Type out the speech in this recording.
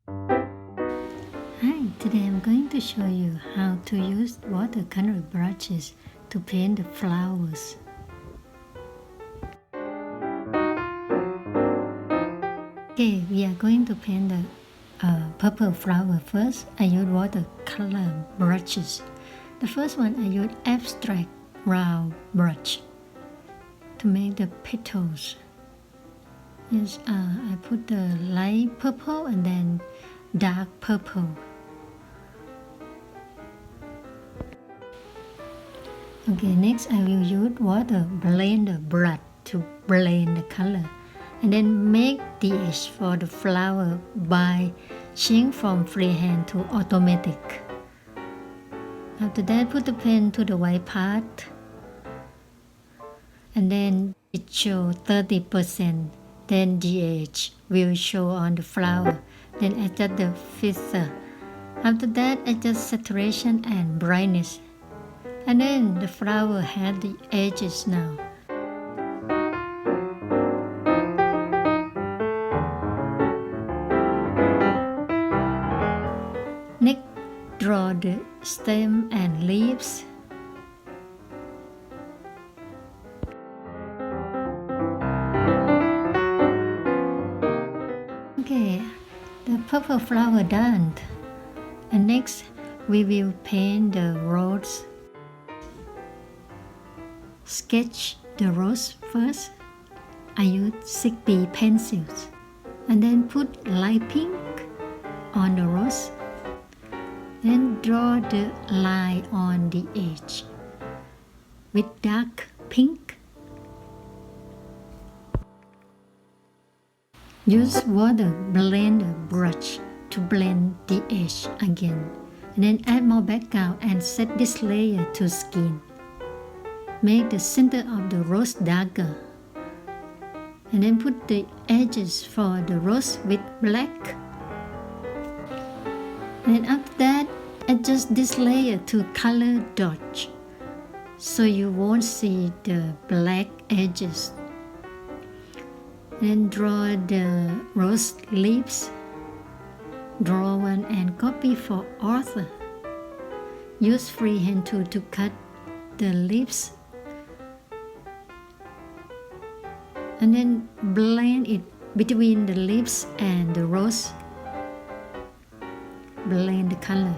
Hi, today I'm going to show you how to use watercolor brushes to paint the flowers. Okay, we are going to paint the purple flower first. I use watercolor brushes. The first one I use abstract round brush to make the petals. Yes, I put the light purple and then dark purple. Okay, next I will use water blender brush to blend the color and then make the edge for the flower by changing from freehand to automatic. After that, put the pen to the white part and then it shows 30%. Then the edge will show on the flower. Then adjust the feather. After that, adjust saturation and brightness. And then the flower has the edges now. Next, draw the stem and leaves. Okay, the purple flower done. And next, we will paint the rose. Sketch the rose first. I use 6B pencils. And then put light pink on the rose. Then draw the line on the edge with dark pink. Use water blender brush to blend the edge again. And then add more background and set this layer to skin. Make the center of the rose darker. And then put the edges for the rose with black. And then after that, adjust this layer to color dodge so you won't see the black edges. Then draw the rose leaves. Draw one and copy for author. Use freehand tool to cut the leaves. And then blend it between the leaves and the rose. Blend the color.